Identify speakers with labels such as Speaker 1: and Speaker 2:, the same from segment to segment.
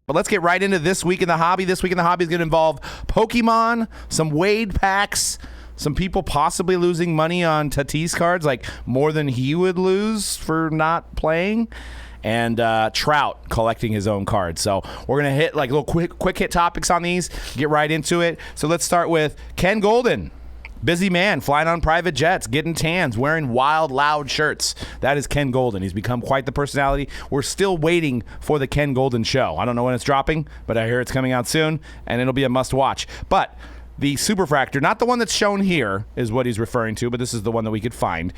Speaker 1: But let's get right into This Week in the Hobby. This Week in the Hobby is going to involve Pokemon, some Wade packs, some people possibly losing money on Tatis cards, like more than he would lose for not playing, and Trout collecting his own cards. So we're going to hit like little quick hit topics on these, get right into it. So let's start with Ken Goldin. Busy man, flying on private jets, getting tans, wearing wild, loud shirts. That is Ken Goldin. He's become quite the personality. We're still waiting for the Ken Goldin show. I don't know when it's dropping, but I hear it's coming out soon, and it'll be a must-watch. But the Superfractor, not the one that's shown here, is what he's referring to, but this is the one that we could find,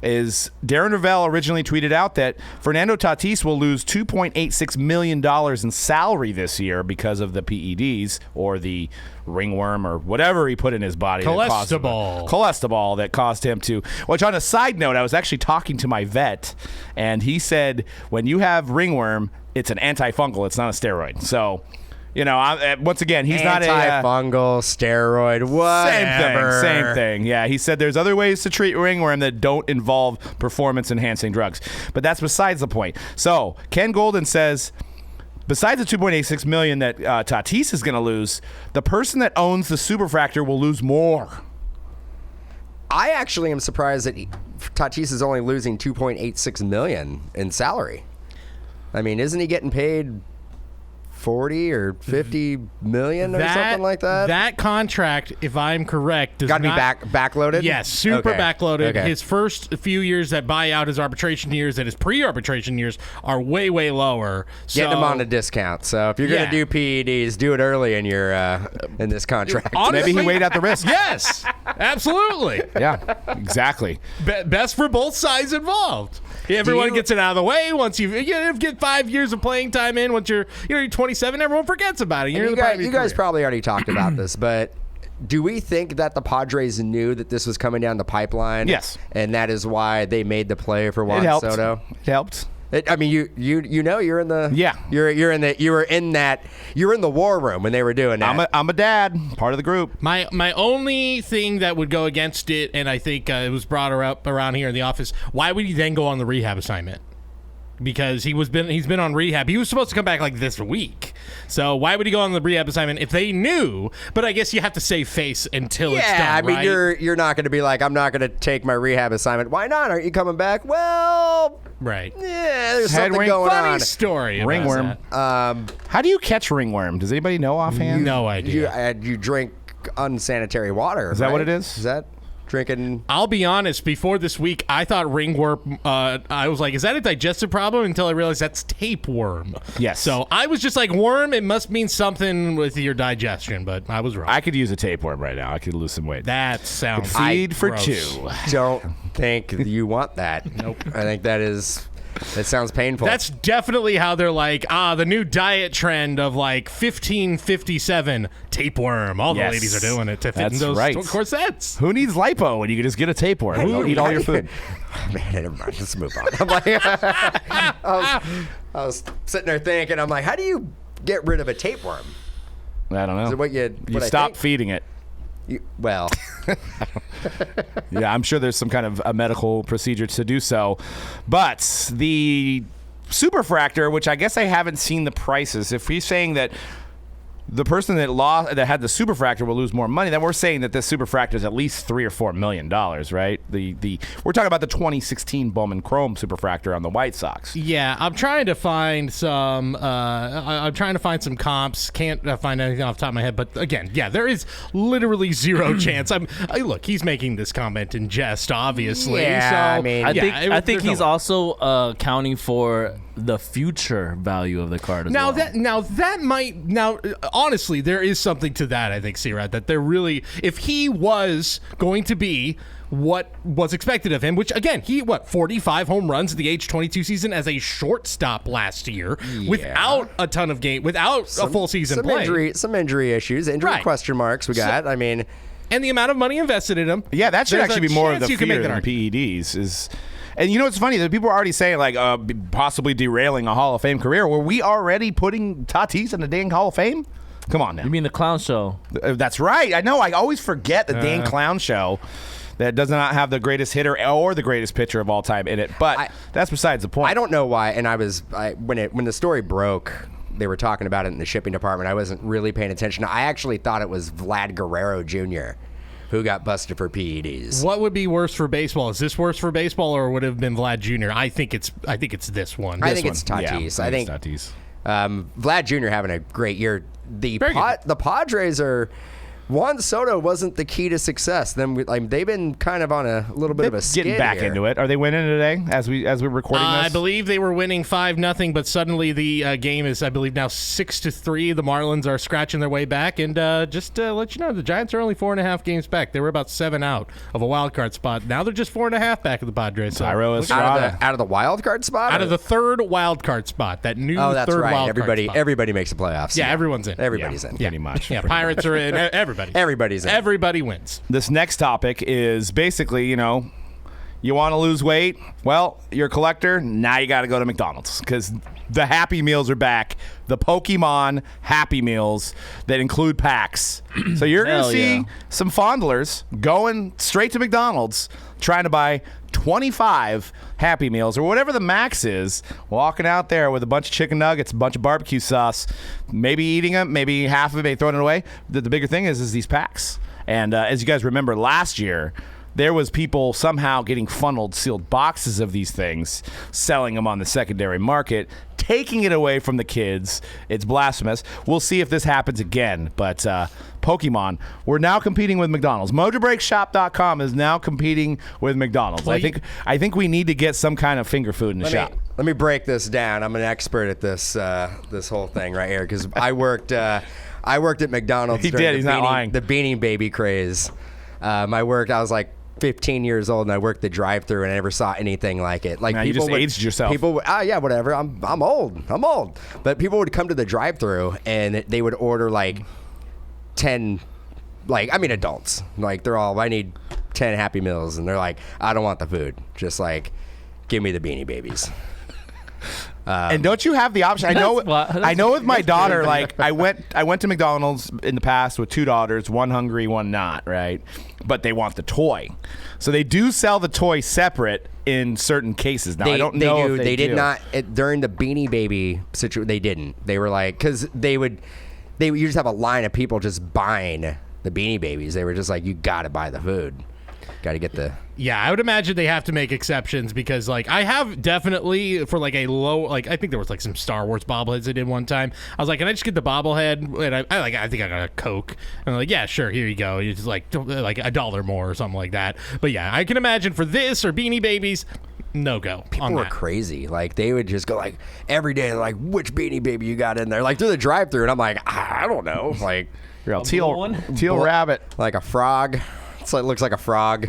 Speaker 1: is Darren Ravel originally tweeted out that Fernando Tatis will lose $2.86 million in salary this year because of the PEDs or the ringworm or whatever he put in his body. Cholesterol that caused him to. Which, on a side note, I was actually talking to my vet, and he said when you have ringworm, it's an antifungal. It's not a steroid. So, you know, once again, he's not a
Speaker 2: antifungal, steroid, whatever.
Speaker 1: Same thing. Yeah, he said there's other ways to treat ringworm that don't involve performance-enhancing drugs. But that's besides the point. So, Ken Goldin says, besides the $2.86 million that Tatis is going to lose, the person that owns the Superfractor will lose more.
Speaker 2: I actually am surprised that Tatis is only losing $2.86 million in salary. I mean, isn't he getting paid 40 or 50 million or something like that?
Speaker 3: That contract, if I'm correct, does
Speaker 2: got to be backloaded?
Speaker 3: Yes, super backloaded.
Speaker 2: Okay.
Speaker 3: His first few years that buy out his arbitration years and his pre-arbitration years are way, way lower.
Speaker 2: Getting him on a discount. So if you're going to do PEDs, do it early in your in this contract.
Speaker 1: Honestly, maybe he weighed out the risk.
Speaker 3: Yes, absolutely.
Speaker 1: Yeah, exactly.
Speaker 3: Best for both sides involved. Everyone gets it out of the way. Once you get 5 years of playing time in, once you're 27, everyone forgets about it.
Speaker 2: You guys probably already talked about this, but do we think that the Padres knew that this was coming down the pipeline?
Speaker 1: Yes.
Speaker 2: And that is why they made the play for Juan Soto?
Speaker 1: It helped.
Speaker 2: I mean, you know you're in the you were in the war room when they were doing that.
Speaker 1: I'm a dad, part of the group.
Speaker 3: My only thing that would go against it, and I think it was brought up around here in the office, why would he then go on the rehab assignment? Because he's been on rehab. He was supposed to come back like this week. So why would he go on the rehab assignment if they knew? But I guess you have to save face until it's done,
Speaker 2: I mean,
Speaker 3: right?
Speaker 2: you're not going to be like, I'm not going to take my rehab assignment. Why not? Aren't you coming back? Well,
Speaker 3: right.
Speaker 2: Yeah, there's something going
Speaker 3: funny
Speaker 2: on.
Speaker 3: Story.
Speaker 1: Ringworm. How do you catch ringworm? Does anybody know offhand?
Speaker 3: No idea.
Speaker 2: You drink unsanitary water.
Speaker 1: Is that what it is?
Speaker 2: Is that drinking?
Speaker 3: I'll be honest, before this week, I thought ringworm, I was like, is that a digestive problem? Until I realized that's tapeworm.
Speaker 1: Yes.
Speaker 3: So I was just like, worm, it must mean something with your digestion, but I was wrong.
Speaker 1: I could use a tapeworm right now. I could lose some weight.
Speaker 3: That sounds
Speaker 1: feed for
Speaker 3: gross.
Speaker 1: two.
Speaker 2: Don't think you want that. Nope. I think that sounds painful.
Speaker 3: That's definitely how they're like, the new diet trend of like 1557 tapeworm. All the ladies are doing it to fit in those corsets.
Speaker 1: Who needs lipo when you can just get a tapeworm? You'll eat all your food.
Speaker 2: Man, never mind. Let's move on. I'm like, I was sitting there thinking, I'm like, how do you get rid of a tapeworm?
Speaker 1: I don't know.
Speaker 2: Is it what you
Speaker 1: stop feeding it.
Speaker 2: Well,
Speaker 1: yeah, I'm sure there's some kind of a medical procedure to do so. But the Superfractor, which I guess I haven't seen the prices, if he's saying that the person that had the Superfractor will lose more money, then we're saying that this Superfractor is at least $3 or $4 million, right? We're talking about the 2016 Bowman Chrome Superfractor on the White Sox.
Speaker 3: Yeah, I'm trying to find some. I'm trying to find some comps. Can't find anything off the top of my head. But again, yeah, there is literally zero chance. Look, he's making this comment in jest, obviously.
Speaker 2: Yeah,
Speaker 3: so,
Speaker 2: I mean,
Speaker 4: I think he's also accounting for the future value of the card as well.
Speaker 3: Honestly, there is something to that, I think, C-Rod, that they're really, if he was going to be what was expected of him, which, again, 45 home runs at the age 22 season as a shortstop last year without a ton of without a full season play.
Speaker 2: Some injury issues, question marks we got. And
Speaker 3: the amount of money invested in him.
Speaker 1: Yeah, that should actually be more of the fear than PEDs. And you know what's funny? That people are already saying, like, possibly derailing a Hall of Fame career. Were we already putting Tatis in the dang Hall of Fame? Come on now.
Speaker 4: You mean the clown show?
Speaker 1: That's right. I know. I always forget the dang clown show that does not have the greatest hitter or the greatest pitcher of all time in it. But that's besides the point.
Speaker 2: I don't know why. And when the story broke they were talking about it in the shipping department. I wasn't really paying attention. I actually thought it was Vlad Guerrero Jr. who got busted for PEDs.
Speaker 3: What would be worse for baseball? Is this worse for baseball, or would it have been Vlad Jr.? I think it's this one.
Speaker 2: I think it's Tatis.
Speaker 1: Yeah,
Speaker 2: I think
Speaker 1: Tatis.
Speaker 2: Vlad Jr. having a great year. The
Speaker 3: Very
Speaker 2: Padres are. Juan Soto wasn't the key to success. They've been kind of on a little bit of a skid
Speaker 1: getting back
Speaker 2: here.
Speaker 1: into it. Are they winning today as we're recording this?
Speaker 3: I believe they were winning 5-0, but suddenly the game is, I believe, now 6-3. The Marlins are scratching their way back, and just to let you know, the Giants are only 4.5 games back. They were about 7 out of a wild card spot. Now they're just 4.5 back of the Padres. So
Speaker 1: Tyro Estrada.
Speaker 2: Out of the wild card spot?
Speaker 3: out of the third wild card spot, that new
Speaker 2: that's
Speaker 3: third
Speaker 2: right.
Speaker 3: wild card spot.
Speaker 2: Everybody makes the playoffs.
Speaker 3: Yeah, everyone's in.
Speaker 2: Everybody's in.
Speaker 1: Pretty much.
Speaker 3: Yeah, Pirates are in.
Speaker 2: Everybody's in.
Speaker 3: Everybody wins.
Speaker 1: This next topic is basically, you want to lose weight? Well, you're a collector. Now you got to go to McDonald's because the Happy Meals are back. The Pokemon Happy Meals that include packs. So you're going to see some fondlers going straight to McDonald's trying to buy 25 Happy Meals or whatever the max is, walking out there with a bunch of chicken nuggets, a bunch of barbecue sauce, maybe eating them, maybe half of it, maybe throwing it away. The bigger thing is these packs. And as you guys remember, last year, there was people somehow getting funneled sealed boxes of these things, selling them on the secondary market, taking it away from the kids. It's blasphemous. We'll see if this happens again. But Pokemon, we're now competing with McDonald's. MojobreakShop.com is now competing with McDonald's.
Speaker 3: Well,
Speaker 1: I think we need to get some kind of finger food in the shop.
Speaker 2: Let me break this down. I'm an expert at this this whole thing right here because I worked at McDonald's.
Speaker 1: He did. He's not lying.
Speaker 2: The Beanie Baby craze. I was like 15 years old and I worked the drive-thru and I never saw anything like it. Like
Speaker 1: now you just aged yourself.
Speaker 2: People, yeah, whatever. I'm old. But people would come to the drive-thru and they would order like 10, adults. Like they're all, I need 10 Happy Meals, and they're like, I don't want the food. Just like, give me the Beanie Babies.
Speaker 1: And don't you have the option? I know with my daughter, like I went to McDonald's in the past with 2 daughters, one hungry, one not, right? But they want the toy. So they do sell the toy separate in certain cases. Now I don't know if they
Speaker 2: did
Speaker 1: do.
Speaker 2: not during the Beanie Baby situation. They didn't. They were like, because you just have a line of people just buying the Beanie Babies. They were just like, you got to buy the food. Got to get the.
Speaker 3: Yeah, I would imagine they have to make exceptions because, like, I have definitely for like a low, like I think there was like some Star Wars bobbleheads I did one time. I was like, can I just get the bobblehead? And I think I got a Coke. And I'm like, yeah, sure, here you go. It's just like $1 more or something like that. But yeah, I can imagine for this or Beanie Babies, no go.
Speaker 2: People were crazy. Like they would just go like every day, like which Beanie Baby you got in there, like through the drive-through, and I'm like, I don't know, like
Speaker 1: You're all teal rabbit,
Speaker 2: like a frog. It looks like a frog.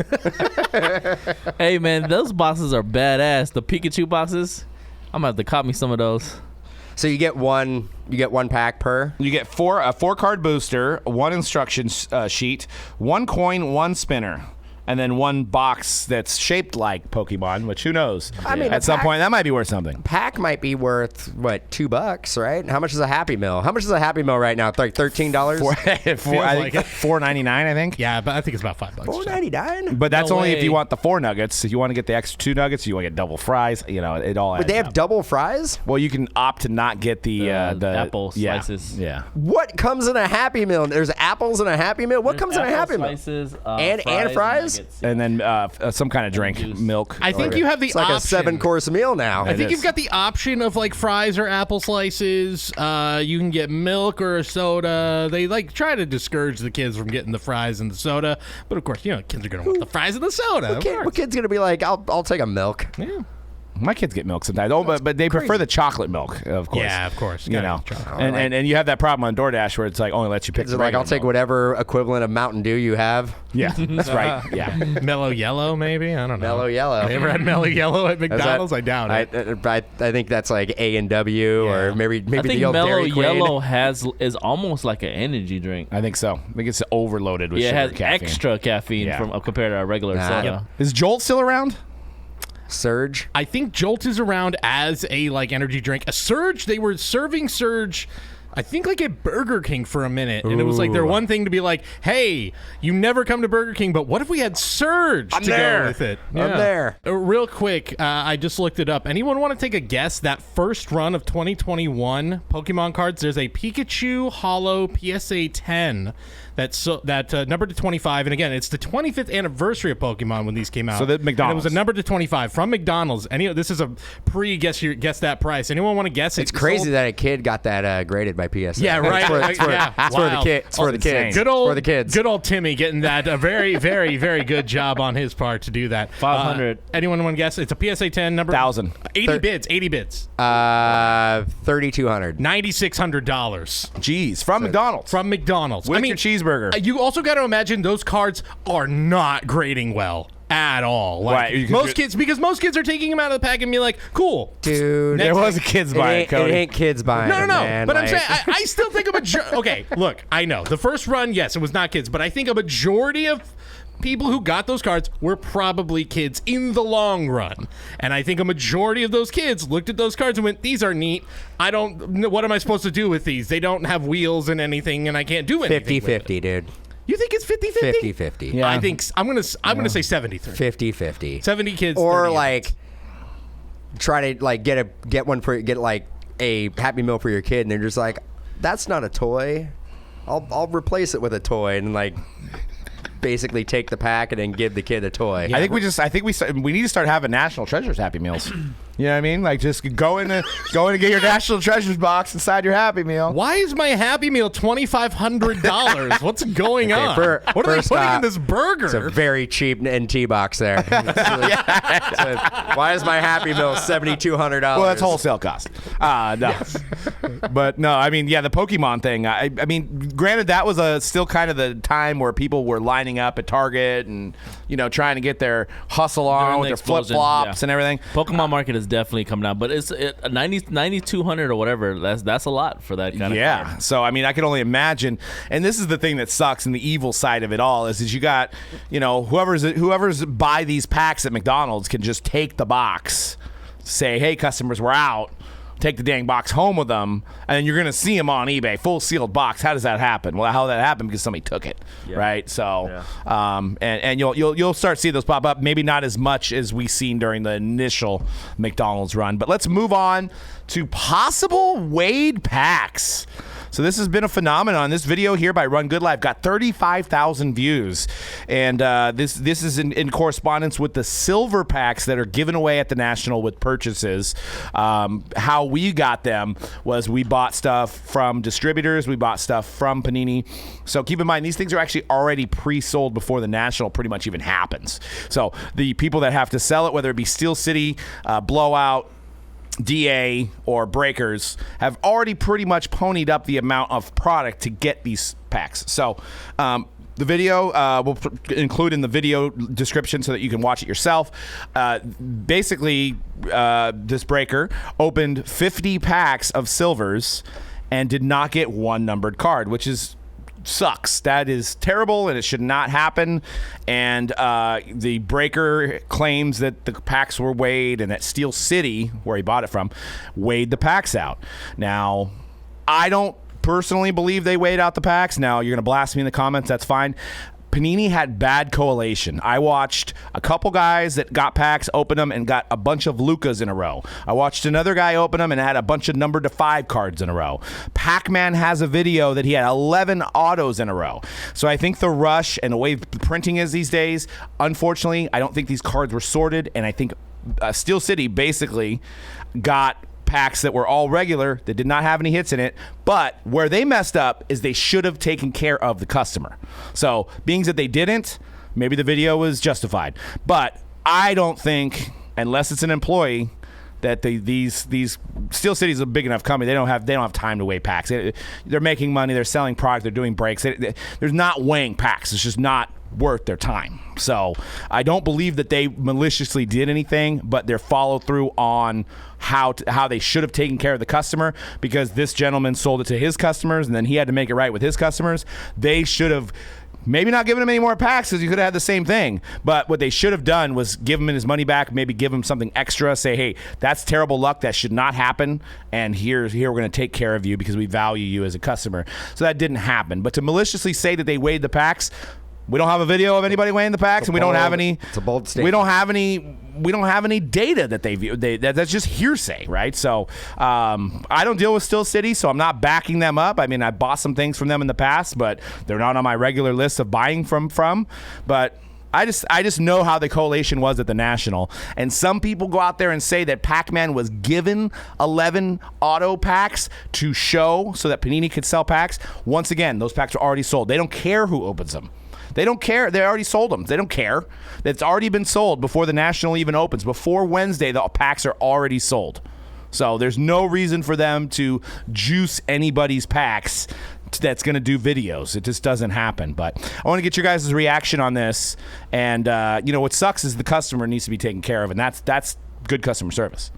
Speaker 4: Hey man, those boxes are badass. The Pikachu boxes, I'm gonna have to cop me some of those.
Speaker 2: So you get one pack per.
Speaker 1: You get a 4-card booster, 1 instruction sheet, 1 coin, 1 spinner, and then 1 box that's shaped like Pokemon. Which who knows?
Speaker 2: I mean,
Speaker 1: at some point that might be worth something.
Speaker 2: Pack might be worth what, $2, right? How much is a Happy Meal? How much is a Happy Meal right now? It's like $13.
Speaker 1: I think $4.99. I think.
Speaker 3: Yeah, but I think it's about $5.
Speaker 2: $4.99.
Speaker 1: But that's
Speaker 4: No
Speaker 1: only if
Speaker 4: way.
Speaker 1: you want the 4 nuggets. If you want to get the extra 2 nuggets, you want to get double fries. It all.
Speaker 2: But they
Speaker 1: adds
Speaker 2: have
Speaker 1: up.
Speaker 2: double fries.
Speaker 1: Well, you can opt to not get the
Speaker 4: apple slices.
Speaker 1: Yeah.
Speaker 2: What comes in a Happy Meal? There's apples in a Happy Meal. What comes in a Happy Meal?
Speaker 4: Slices,
Speaker 2: And fries?
Speaker 1: And then some kind of drink,
Speaker 4: juice.
Speaker 1: milk.
Speaker 3: I think you have the
Speaker 2: It's like
Speaker 3: option.
Speaker 2: a 7-course meal now.
Speaker 3: I think
Speaker 1: is.
Speaker 3: you've got the option of like fries or apple slices. You can get milk or a soda. They like try to discourage the kids from getting the fries and the soda, but of course, kids are gonna want the fries and the soda.
Speaker 2: What kid's gonna be like? I'll take a milk.
Speaker 3: Yeah.
Speaker 1: My kids get milk sometimes. Oh, but they prefer the chocolate milk, of course.
Speaker 3: Yeah, of course.
Speaker 1: You know, and you have that problem on DoorDash where it's like only lets you pick.
Speaker 2: Kids are like, I'll take whatever equivalent of Mountain Dew you have.
Speaker 1: Yeah, that's right. Yeah,
Speaker 3: Mellow Yellow, maybe. I don't know.
Speaker 2: Mellow Yellow.
Speaker 3: You ever had Mellow Yellow at McDonald's? I doubt it.
Speaker 2: I think that's like A&W or maybe
Speaker 4: I think
Speaker 2: the old
Speaker 4: Mellow
Speaker 2: Dairy Queen.
Speaker 4: Yellow is almost like an energy drink.
Speaker 1: I think so. I think it's overloaded with
Speaker 4: Yeah, it
Speaker 1: sugar
Speaker 4: has
Speaker 1: caffeine.
Speaker 4: extra caffeine
Speaker 1: Yeah.
Speaker 4: from compared to a regular soda.
Speaker 1: Is Jolt still around?
Speaker 2: Surge.
Speaker 3: I think Jolt is around as a like energy drink. A Surge, they were serving Surge I think like at Burger King for a minute, and it was like their one thing to be like, "Hey, you never come to Burger King, but what if we had Surge to go with it?"
Speaker 2: I'm there.
Speaker 3: Real quick, I just looked it up. Anyone want to take a guess? That first run of 2021 Pokemon cards, there's a Pikachu Holo PSA 10 that's numbered to 25, and again, it's the 25th anniversary of Pokemon when these came out.
Speaker 1: So that McDonald's.
Speaker 3: And it was a number to 25 from McDonald's. This is a guess that price. Anyone want to guess it?
Speaker 2: It's crazy that a kid got that graded by PSA.
Speaker 3: Yeah, right.
Speaker 2: It's for the kid. It's for the kids.
Speaker 3: Good
Speaker 2: kids.
Speaker 3: Good old Timmy getting that. A very, very, very good job on his part to do that.
Speaker 4: 500.
Speaker 3: Anyone want to guess? It's a PSA 10 number.
Speaker 1: 1,000.
Speaker 3: 80 bids. 80 bids.
Speaker 2: $3,200.
Speaker 3: $9,600.
Speaker 1: Jeez, from McDonald's.
Speaker 3: From McDonald's.
Speaker 1: With your cheeseburger.
Speaker 3: You also got to imagine those cards are not grading well at all. Like,
Speaker 1: right.
Speaker 3: Most kids are taking them out of the pack and being like, cool.
Speaker 2: Dude.
Speaker 1: There was a kids buying it, Cody.
Speaker 2: It ain't kids buying
Speaker 3: No,
Speaker 2: it, man.
Speaker 3: But I'm saying, I still think a majority. Okay, look, I know. The first run, yes, it was not kids, but I think a majority of people who got those cards were probably kids in the long run. And I think a majority of those kids looked at those cards and went, these are neat. What am I supposed to do with these? They don't have wheels and anything, and I can't do anything
Speaker 2: 50-50, dude.
Speaker 3: You think it's 50-50?
Speaker 2: 50-50.
Speaker 1: Yeah.
Speaker 3: I think I'm gonna say 73.
Speaker 2: 50-50.
Speaker 3: 70 kids.
Speaker 2: Or
Speaker 3: 30
Speaker 2: like
Speaker 3: kids.
Speaker 2: try to like get like a Happy Meal for your kid, and they're just like, that's not a toy. I'll replace it with a toy, and like basically take the pack and then give the kid a toy.
Speaker 1: I think we need to start having National Treasures Happy Meals. You know what I mean? Like just go in and get your National Treasures box inside your Happy Meal.
Speaker 3: Why is my Happy Meal $2,500? What's going on? What are they putting in this burger?
Speaker 2: It's a very cheap NT box there. Why is my Happy Meal $7,200?
Speaker 1: Well, that's wholesale cost. No. Yes. But no, I mean, yeah, the Pokemon thing. I mean, granted, that was still kind of the time where people were lining up at Target and trying to get their hustle on with their flip flops and everything.
Speaker 4: Pokemon market is definitely coming out, but it's 9,200 or whatever. That's a lot for that kind of card.
Speaker 1: So I mean, I can only imagine. And this is the thing that sucks, and the evil side of it all is you got whoever's buy these packs at McDonald's can just take the box, say, hey, customers, we're out. Take the dang box home with them, and then you're going to see them on eBay, full sealed box. How does that happen? Well, how did that happen? Because somebody took it, right? So, and you'll start seeing those pop up. Maybe not as much as we seen during the initial McDonald's run, but let's move on to possible Wade packs. So this has been a phenomenon. This video here by Run Good Life got 35,000 views, and this is in correspondence with the silver packs that are given away at the National with purchases. How we got them was we bought stuff from distributors, we bought stuff from Panini. So keep in mind, these things are actually already pre-sold before the National pretty much even happens. So the people that have to sell it, whether it be Steel City, Blowout, DA, or Breakers, have already pretty much ponied up the amount of product to get these packs. So the video we'll include in the video description so that you can watch it yourself. Basically, this breaker opened 50 packs of silvers and did not get one numbered card, which sucks. That is terrible, and it should not happen. And the breaker claims that the packs were weighed, and that Steel City, where he bought it from, weighed the packs out. Now, I don't personally believe they weighed out the packs. Now, you're going to blast me in the comments. That's fine. Panini had bad collation. I watched a couple guys that got packs, opened them, and got a bunch of Lucas in a row. I watched another guy open them and had a bunch of numbered to 5 cards in a row. Pac-Man has a video that he had 11 autos in a row. So I think the rush and the way printing is these days, unfortunately, I don't think these cards were sorted, and I think Steel City basically got packs that were all regular that did not have any hits in it, but where they messed up is they should have taken care of the customer. So being that they didn't, maybe the video was justified, but I don't think, unless it's an employee, that these Steel City's a big enough company. They don't have time to weigh packs. They're making money. They're selling product. They're doing breaks. There's not weighing packs. It's just not worth their time. So I don't believe that they maliciously did anything, but their follow through on how they should have taken care of the customer, because this gentleman sold it to his customers and then he had to make it right with his customers. They should have Maybe not giving him any more packs because you could have had the same thing. But what they should have done was give him his money back, maybe give him something extra, say, hey, that's terrible luck. That should not happen. And here we're going to take care of you because we value you as a customer. So that didn't happen. But to maliciously say that they weighed the packs, we don't have a video of anybody weighing the packs, and we don't have any.
Speaker 2: It's a bold statement.
Speaker 1: We don't have any data that they view. That's just hearsay, right? So I don't deal with Steel City, so I'm not backing them up. I mean, I bought some things from them in the past, but they're not on my regular list of buying from. But I just know how the collation was at the National, and some people go out there and say that Pac-Man was given 11 auto packs to show so that Panini could sell packs. Once again, those packs are already sold. They don't care who opens them. They don't care. They already sold them. They don't care. It's already been sold before the National even opens. Before Wednesday, the packs are already sold. So there's no reason for them to juice anybody's packs that's going to do videos. It just doesn't happen. But I want to get your guys' reaction on this. And, what sucks is the customer needs to be taken care of, and that's good customer service.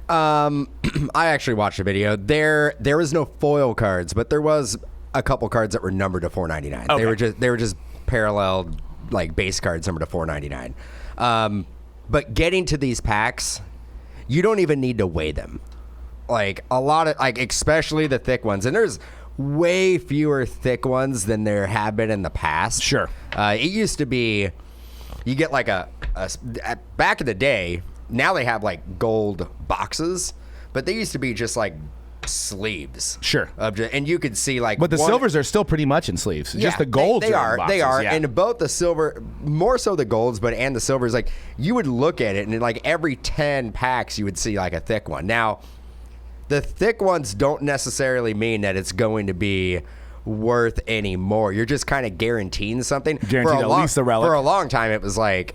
Speaker 2: I actually watched a video. There was no foil cards, but there was a couple cards that were numbered to $4.99.
Speaker 1: Okay.
Speaker 2: They were just paralleled, like, base cards numbered to $4.99. But getting to these packs, you don't even need to weigh them. Like, a lot of, like, especially the thick ones, and there's way fewer thick ones than there have been in the past.
Speaker 1: Sure.
Speaker 2: It used to be, you get like back in the day, now they have like gold boxes, but they used to be just like sleeves.
Speaker 1: Sure.
Speaker 2: And you could see like,
Speaker 1: but the silvers are still pretty much in sleeves.
Speaker 2: Yeah,
Speaker 1: just the golds
Speaker 2: they
Speaker 1: are in boxes,
Speaker 2: they are.
Speaker 1: yeah.
Speaker 2: And both the silver, more so the golds, but and the silvers, like you would look at it and like every 10 packs you would see like a thick one. Now, the thick ones don't necessarily mean that it's going to be worth any more. You're just kind of guaranteeing something.
Speaker 1: Guaranteed at least the relic.
Speaker 2: For a long time, it was like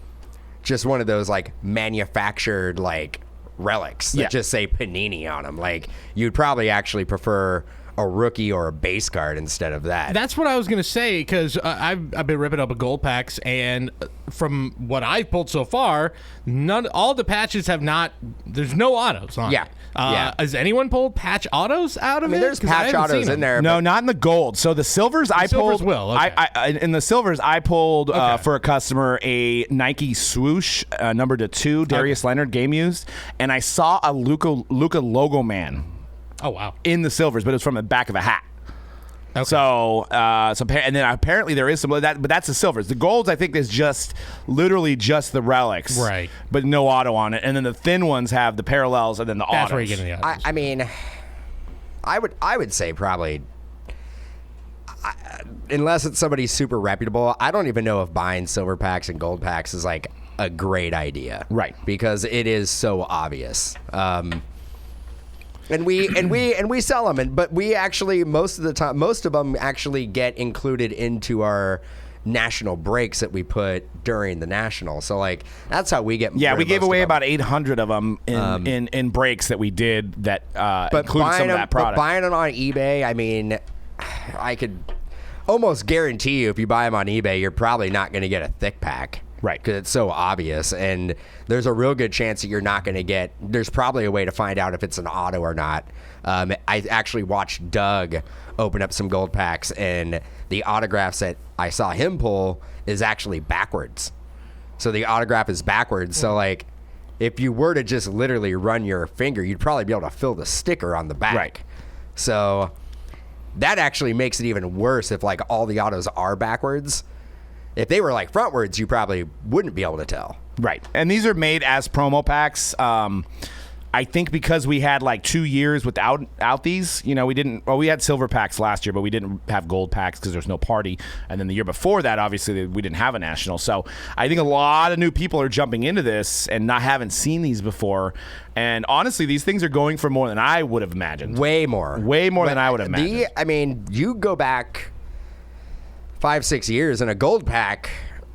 Speaker 2: just one of those like manufactured like relics that just say Panini on them. Like you'd probably actually prefer a rookie or a base card instead of that.
Speaker 3: That's what I was going to say, because I've been ripping up a gold packs, and from what I've pulled so far, all the patches have not. There's no autos on it. Has anyone pulled patch autos out of it?
Speaker 2: I mean, there's patch autos in there.
Speaker 1: No, not in the gold. So the silvers I
Speaker 3: silvers
Speaker 1: pulled.
Speaker 3: will. Okay.
Speaker 1: I in the silvers I pulled for a customer a Nike swoosh number to 2 Darius Leonard game used, and I saw a Luka logo man.
Speaker 3: Oh wow!
Speaker 1: In the silvers, but it was from the back of a hat.
Speaker 3: Okay.
Speaker 1: So and then apparently there is some of that, but that's the silvers. The golds, I think, is just literally just the relics,
Speaker 3: right? But
Speaker 1: no auto on it. And then the thin ones have the parallels, and then the autos.
Speaker 3: That's where you get in the autos.
Speaker 2: I mean, I would say probably, unless it's somebody super reputable, I don't even know if buying silver packs and gold packs is like a great idea,
Speaker 1: right?
Speaker 2: Because it is so obvious. And we sell them, but we actually most of them actually get included into our national breaks that we put during the national. So like that's how we get.
Speaker 1: Yeah, we gave away about 800 of them in breaks that we did that included some of that product.
Speaker 2: But buying them on eBay, I mean, I could almost guarantee you if you buy them on eBay, you're probably not going to get a thick pack.
Speaker 1: Right.
Speaker 2: Because it's so obvious. And there's a real good chance that you're not going to get, there's probably a way to find out if it's an auto or not. I actually watched Doug open up some gold packs, and the autographs that I saw him pull is actually backwards. So the autograph is backwards. So like, if you were to just literally run your finger, you'd probably be able to fill the sticker on the back.
Speaker 1: Right.
Speaker 2: So that actually makes it even worse if like all the autos are backwards. If they were like frontwards, you probably wouldn't be able to tell.
Speaker 1: Right. And these are made as promo packs. I think because we had like 2 years without these, we had silver packs last year, but we didn't have gold packs because there's no party. And then the year before that, obviously, we didn't have a national. So I think a lot of new people are jumping into this and haven't seen these before. And honestly, these things are going for more than I would have imagined.
Speaker 2: Way more
Speaker 1: than I would have imagined.
Speaker 2: I mean, you go back 5-6 years, and a gold pack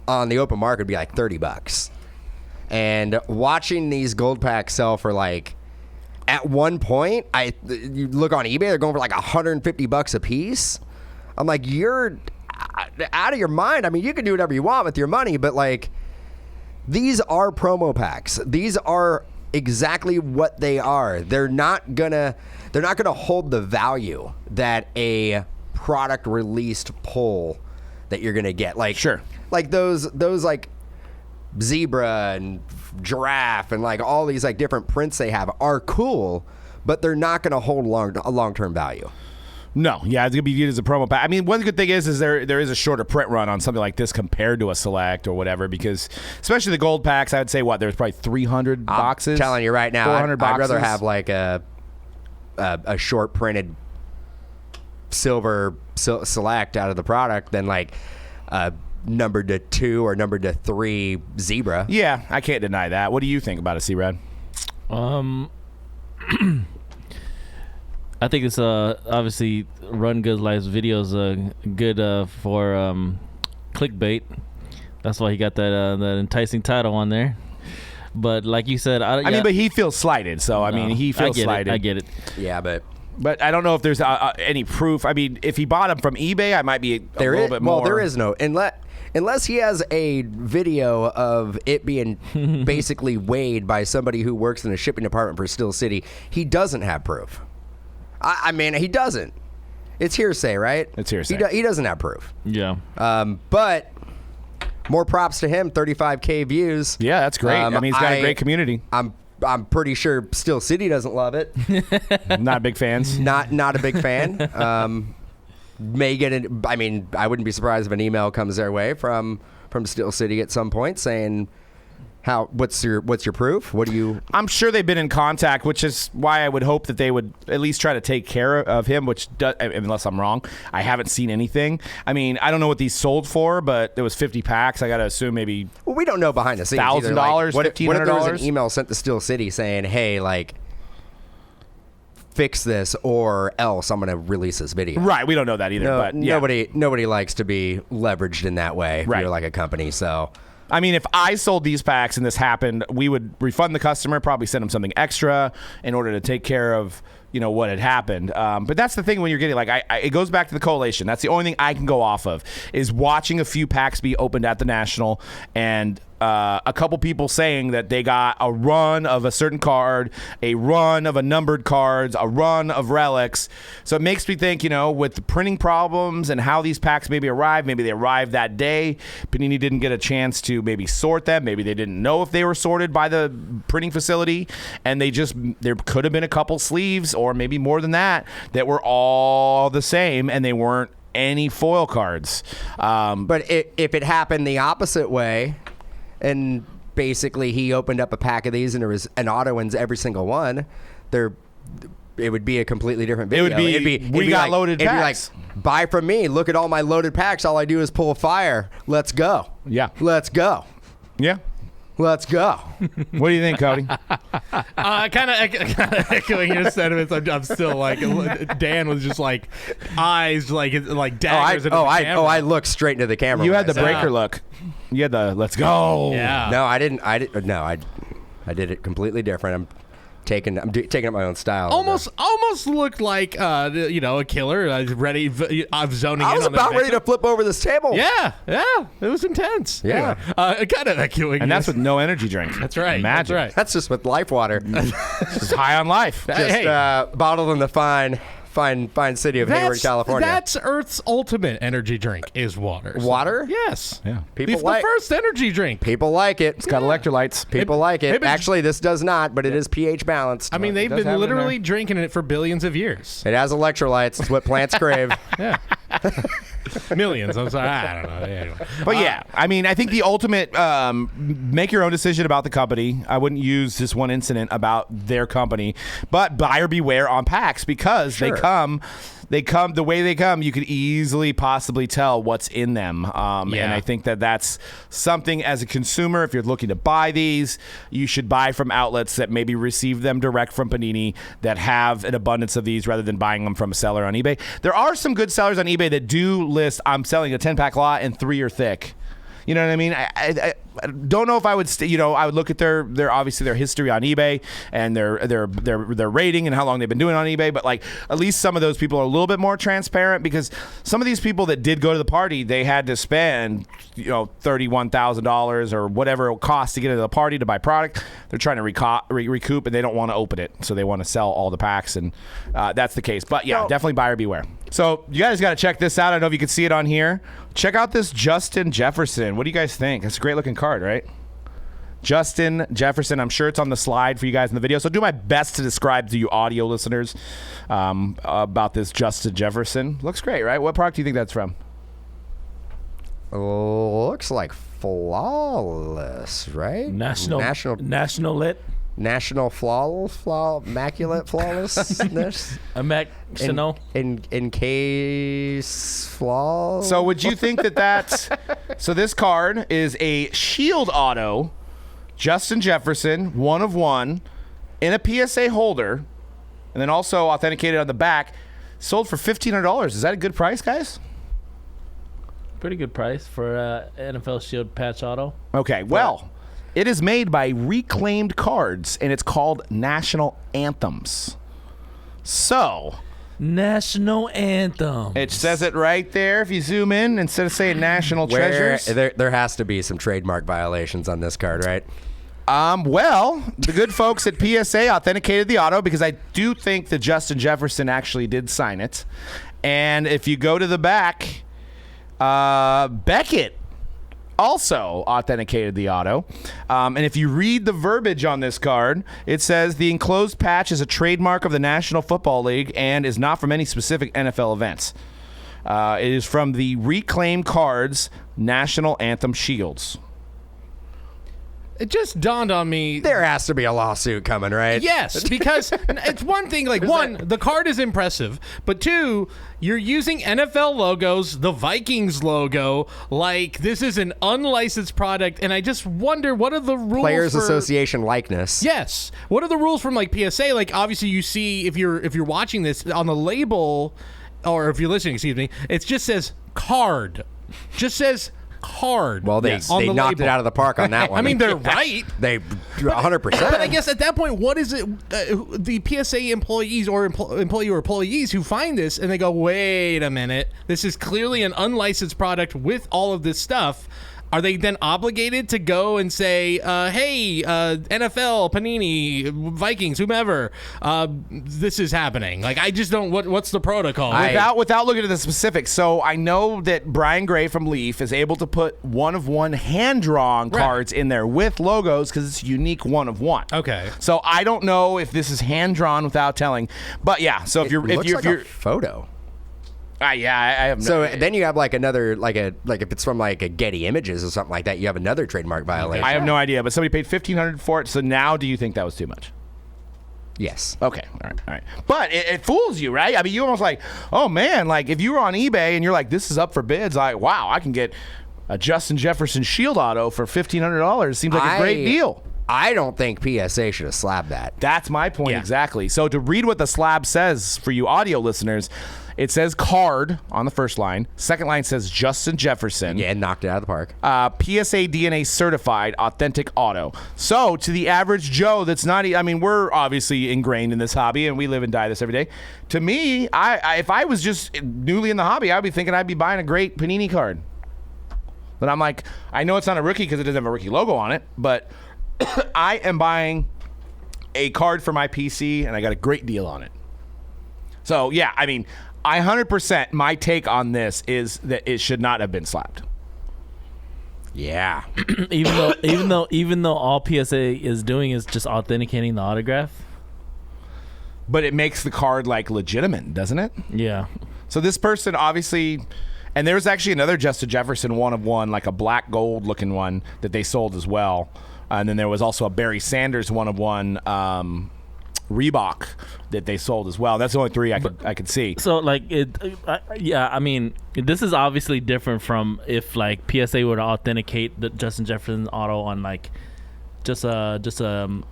Speaker 2: on the open market would be like $30. And watching these gold packs sell for like, at one point, you look on eBay, they're going for like $150 a piece. I'm like, you're out of your mind. I mean, you can do whatever you want with your money, but like, these are promo packs. These are exactly what they are. They're not gonna hold the value that a product released pull that you're gonna get. Like
Speaker 1: Sure.
Speaker 2: like those like zebra and giraffe and like all these like different prints they have are cool, but they're not gonna hold a long-term value.
Speaker 1: No, yeah, it's gonna be viewed as a promo pack. I mean, one good thing is there is a shorter print run on something like this compared to a select or whatever, because especially the gold packs, I would say there's probably 300 boxes.
Speaker 2: I'm telling you right now,
Speaker 1: 400
Speaker 2: I'd rather
Speaker 1: boxes.
Speaker 2: have like a short printed silver select out of the product than like a number to 2 or number to 3 zebra.
Speaker 1: Yeah, I can't deny that. What do you think about it, C-Rad?
Speaker 4: I think it's obviously Run Good Life's videos good for clickbait. That's why he got that enticing title on there. But like you said,
Speaker 1: I mean, but he feels slighted, so I mean, he feels slighted.
Speaker 4: I get it.
Speaker 2: Yeah, but
Speaker 1: I don't know if there's any proof. I mean, if he bought them from eBay, I might be a little bit more.
Speaker 2: Well, there is no unless he has a video of it being basically weighed by somebody who works in the shipping department for Steel City. He doesn't have proof. I mean, he doesn't. It's hearsay, right?
Speaker 1: It's hearsay.
Speaker 2: He doesn't have proof.
Speaker 4: Yeah.
Speaker 2: But more props to him. 35K views.
Speaker 1: Yeah, that's great. I mean, he's got a great community.
Speaker 2: I'm pretty sure Steel City doesn't love it.
Speaker 1: Not big fans.
Speaker 2: Not a big fan. May get in. I mean, I wouldn't be surprised if an email comes their way from Steel City at some point saying, what's your proof? What do you?
Speaker 1: I'm sure they've been in contact, which is why I would hope that they would at least try to take care of him, which unless I'm wrong, I haven't seen anything. I mean, I don't know what these sold for, but there was 50 packs. I got to assume maybe.
Speaker 2: Well, we don't know behind the scenes.
Speaker 1: $1,000,
Speaker 2: $1,500. What if there was
Speaker 1: $1,500?
Speaker 2: an email sent to Steel City saying, "Hey, like, fix this, or else I'm going to release this video."
Speaker 1: Right, we don't know that either.
Speaker 2: No,
Speaker 1: but yeah.
Speaker 2: nobody likes to be leveraged in that way. If
Speaker 1: Right.
Speaker 2: you're like a company, so.
Speaker 1: I mean, if I sold these packs and this happened, we would refund the customer, probably send them something extra in order to take care of, what had happened. But that's the thing when you're getting, like, it goes back to the collation. That's the only thing I can go off of, is watching a few packs be opened at the National and a couple people saying that they got a run of a certain card, a run of a numbered cards, a run of relics. So it makes me think, with the printing problems and how these packs maybe they arrived that day. Panini didn't get a chance to maybe sort them. Maybe they didn't know if they were sorted by the printing facility, and there could have been a couple sleeves or maybe more than that were all the same, and they weren't any foil cards.
Speaker 2: But if it happened the opposite way, and basically he opened up a pack of these and there was an auto wins every single one, it would be a completely different video.
Speaker 1: We got loaded packs.
Speaker 2: It'd be like, buy from me. Look at all my loaded packs. All I do is pull a fire. Let's go.
Speaker 1: Yeah.
Speaker 2: Let's go.
Speaker 1: Yeah.
Speaker 2: Let's go.
Speaker 1: What do you think, Cody?
Speaker 3: Kind of echoing your sentiments. I'm still like, Dan was just like eyes like daggers into the camera.
Speaker 2: I look straight into the camera.
Speaker 1: You
Speaker 2: when
Speaker 1: had the
Speaker 2: I said
Speaker 1: breaker
Speaker 2: that.
Speaker 1: look. You had the let's go.
Speaker 3: Yeah.
Speaker 2: No, I didn't. I did it completely different. I'm taking up my own style.
Speaker 3: Almost looked like a killer ready of zoning
Speaker 2: I
Speaker 3: in
Speaker 2: was
Speaker 3: on the
Speaker 2: about ready to
Speaker 3: victim.
Speaker 2: flip over this table.
Speaker 3: Yeah, it was intense.
Speaker 2: Yeah.
Speaker 3: Kind of echoing.
Speaker 1: And that's with no energy drink.
Speaker 3: That's right.
Speaker 1: Imagine.
Speaker 3: That's right.
Speaker 2: That's just with life water.
Speaker 1: Just high on life.
Speaker 3: Hey.
Speaker 2: Bottled in the fine city of Hayward, California.
Speaker 3: That's Earth's ultimate energy drink is water. So-
Speaker 2: Water?
Speaker 3: Yes.
Speaker 1: Yeah.
Speaker 2: People
Speaker 3: the
Speaker 2: like
Speaker 3: first energy drink.
Speaker 2: people like it.
Speaker 1: It's got electrolytes.
Speaker 2: People like it.
Speaker 3: maybe-
Speaker 2: Actually, this does not, but it is pH balanced.
Speaker 3: I mean, they've
Speaker 1: does have it
Speaker 3: been
Speaker 1: in
Speaker 3: literally drinking it for billions of years.
Speaker 2: It has electrolytes. It's what plants crave.
Speaker 3: Millions. I'm sorry. I don't know. Anyway.
Speaker 1: But yeah, I mean, I think the ultimate make your own decision about the company. I wouldn't use this one incident about their company, but buyer beware on packs because
Speaker 2: Sure.
Speaker 1: they come the way they come. You could easily possibly tell what's in them. And I think that's something as a consumer, if you're looking to buy these, you should buy from outlets that maybe receive them direct from Panini that have an abundance of these rather than buying them from a seller on eBay. There are some good sellers on eBay that do list, I'm selling a 10-pack lot and 3 are thick. You know what I mean? don't know if I would, I would look at their obviously their history on eBay and their rating and how long they've been doing on eBay. But like at least some of those people are a little bit more transparent, because some of these people that did go to the party, they had to spend $31,000 or whatever it costs to get into the party to buy product. They're trying to recoup, and they don't want to open it, so they want to sell all the packs, and that's the case. But yeah, definitely buyer beware. So you guys got to check this out. I don't know if you can see it on here. Check out this Justin Jefferson. What do you guys think? It's a great looking card, right? Justin Jefferson. I'm sure it's on the slide for you guys in the video. So do my best to describe to you audio listeners about this Justin Jefferson. Looks great, right? What product do you think that's from?
Speaker 2: Looks like Flawless, right?
Speaker 4: National lit.
Speaker 2: National immaculate flawlessness. In case flaw.
Speaker 1: So would you think that's so this card is a shield auto, Justin Jefferson, 1 of 1, in a PSA holder, and then also authenticated on the back, sold for $1,500. Is that a good price, guys?
Speaker 4: Pretty good price for NFL Shield patch auto.
Speaker 1: Okay, well, it is made by Reclaimed Cards, and it's called National Anthems. So,
Speaker 4: National Anthem.
Speaker 1: it says it right there. If you zoom in, instead of saying National Treasures.
Speaker 2: There has to be some trademark violations on this card, right?
Speaker 1: Well, the good folks at PSA authenticated the auto, because I do think that Justin Jefferson actually did sign it. And if you go to the back, Beckett also authenticated the auto. And if you read the verbiage on this card, it says the enclosed patch is a trademark of the National Football League and is not from any specific NFL events. It is from the Reclaimed Cards National Anthem Shields.
Speaker 3: It just dawned on me.
Speaker 2: There has to be a lawsuit coming, right?
Speaker 3: Yes, because it's one thing, like, one, the card is impressive, but two, you're using NFL logos, the Vikings logo, like this is an unlicensed product, and I just wonder, what are the rules
Speaker 2: Players
Speaker 3: for
Speaker 2: Association likeness.
Speaker 3: Yes. What are the rules from like PSA? Like obviously you see if you're watching this on the label, or if you're listening, excuse me, it just says card. Just says card.
Speaker 2: Well, they knocked it out of the park on that one.
Speaker 3: I mean, they're right.
Speaker 2: They 100%.
Speaker 3: But I guess at that point, what is it? The PSA employees or employees who find this and they go, wait a minute, this is clearly an unlicensed product with all of this stuff. Are they then obligated to go and say, hey, NFL, Panini, Vikings, whomever, this is happening? Like, I just don't, what's the protocol?
Speaker 1: Without looking at the specifics. So I know that Brian Gray from Leaf is able to put 1 of 1 hand-drawn cards in there with logos because it's unique 1 of 1.
Speaker 3: Okay.
Speaker 1: So I don't know if this is hand-drawn without telling. But yeah, so if you're
Speaker 2: a photo.
Speaker 1: I have no
Speaker 2: So
Speaker 1: idea.
Speaker 2: then you have like another, like if it's from like a Getty Images or something like that, you have another trademark violation.
Speaker 1: I have no idea, but somebody paid $1,500 for it. So now, do you think that was too much?
Speaker 2: Yes.
Speaker 1: Okay. All right. But it fools you, right? I mean, you almost like, oh man, like if you were on eBay and you're like, this is up for bids, like, wow, I can get a Justin Jefferson Shield auto for $1,500. Seems like a great deal.
Speaker 2: I don't think PSA should have slabbed that.
Speaker 1: That's my point exactly. So to read what the slab says for you audio listeners, it says card on the first line. Second line says Justin Jefferson.
Speaker 2: Yeah, knocked it out of the park.
Speaker 1: PSA DNA certified authentic auto. So to the average Joe that's not, I mean, we're obviously ingrained in this hobby and we live and die this every day. To me, if I was just newly in the hobby, I'd be thinking I'd be buying a great Panini card. But I'm like, I know it's not a rookie because it doesn't have a rookie logo on it, but I am buying a card for my PC and I got a great deal on it. So yeah, I mean, 100% my take on this is that it should not have been slapped.
Speaker 2: Yeah.
Speaker 4: even though all PSA is doing is just authenticating the autograph.
Speaker 1: But it makes the card like legitimate, doesn't it?
Speaker 4: Yeah.
Speaker 1: So this person obviously, and there's actually another Justin Jefferson 1 of 1, like a black gold looking one that they sold as well. And then there was also a Barry Sanders 1 of 1 Reebok that they sold as well. That's the only 3 I could see.
Speaker 4: So like I mean, this is obviously different from if like PSA were to authenticate the Justin Jefferson auto on like just the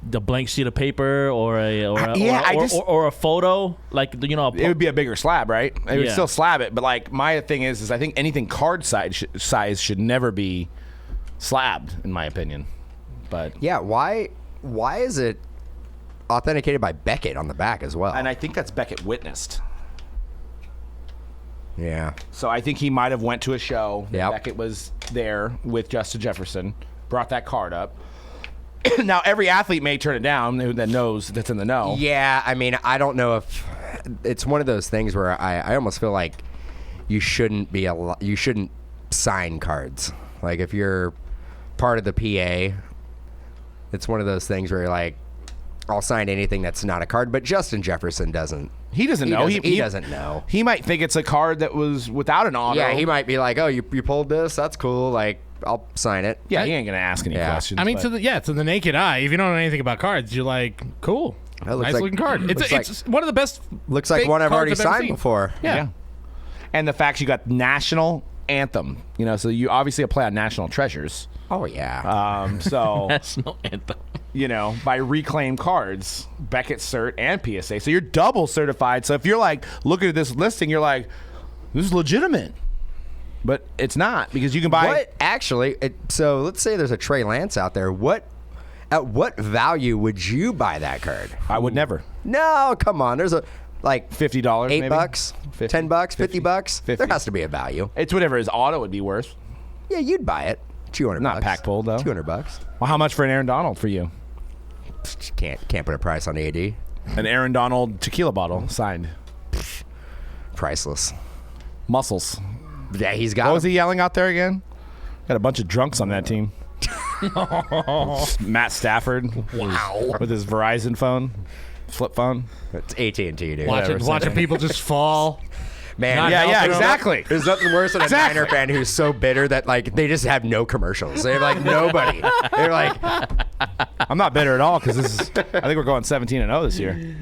Speaker 4: blank sheet of paper or a photo, like it
Speaker 1: would be a bigger slab, right? It would
Speaker 4: Yeah.
Speaker 1: still slab it, but like my thing is I think anything card size should never be slabbed, in my opinion. But
Speaker 2: Yeah, why is it authenticated by Beckett on the back as well?
Speaker 1: and I think that's Beckett witnessed.
Speaker 2: Yeah.
Speaker 1: So I think he might have went to a show.
Speaker 2: Yep.
Speaker 1: Beckett was there with Justin Jefferson, brought that card up. Now, every athlete may turn it down that knows that's in the know.
Speaker 2: Yeah, I mean, I don't know if it's one of those things where I almost feel like you shouldn't sign cards. Like if you're part of the PA, it's one of those things where you're like, I'll sign anything that's not a card. But Justin Jefferson doesn't.
Speaker 1: He doesn't know.
Speaker 2: He doesn't know.
Speaker 1: He might think it's a card that was without an auto.
Speaker 2: Yeah, he might be like, oh, you pulled this? That's cool. Like, I'll sign it.
Speaker 1: Yeah, he ain't going to ask any questions.
Speaker 3: I mean,
Speaker 1: but-
Speaker 3: to the naked eye, if you don't know anything about cards, you're like, cool.
Speaker 2: That looks
Speaker 3: Nice
Speaker 2: like-
Speaker 3: looking card.
Speaker 2: looks
Speaker 3: It's one of the best.
Speaker 2: Looks like
Speaker 3: fake
Speaker 2: one I've
Speaker 3: cards
Speaker 2: already
Speaker 3: ever
Speaker 2: signed
Speaker 3: seen.
Speaker 2: before.
Speaker 3: Yeah.
Speaker 1: And the fact you got national anthem, so you obviously play on national treasures.
Speaker 2: Oh, yeah.
Speaker 1: So,
Speaker 4: National anthem.
Speaker 1: by reclaimed cards, Beckett cert and PSA. So you're double certified. So if you're like looking at this listing, you're like, this is legitimate. But it's not because you can buy.
Speaker 2: What actually? So let's say there's a Trey Lance out there. At what value would you buy that card?
Speaker 1: I would never.
Speaker 2: No, come on. There's a like
Speaker 1: $50,
Speaker 2: $8,
Speaker 1: maybe?
Speaker 2: $10,
Speaker 1: 50,
Speaker 2: $50.
Speaker 1: 50.
Speaker 2: There has to be a value.
Speaker 1: It's whatever his auto would be worth.
Speaker 2: Yeah, you'd buy it. $200.
Speaker 1: Not pack pull, though.
Speaker 2: $200.
Speaker 1: Well, how much for an Aaron Donald for you?
Speaker 2: Can't put a price on AD.
Speaker 1: An Aaron Donald tequila bottle signed.
Speaker 2: Priceless.
Speaker 1: Muscles.
Speaker 2: Yeah, he's got.
Speaker 1: What was he yelling out there again? Got a bunch of drunks on that team. Matt Stafford.
Speaker 3: Wow.
Speaker 1: With his Verizon phone, flip phone.
Speaker 2: It's AT&T, dude.
Speaker 3: Watching people just fall.
Speaker 2: Man,
Speaker 3: Not
Speaker 1: Yeah,
Speaker 3: helping them.
Speaker 1: exactly.
Speaker 2: There's nothing worse than a
Speaker 1: Exactly.
Speaker 2: Niner fan who's so bitter that like they just have no commercials. They have like nobody. They're like,
Speaker 1: I'm not bitter at all because I think we're going 17-0 this year.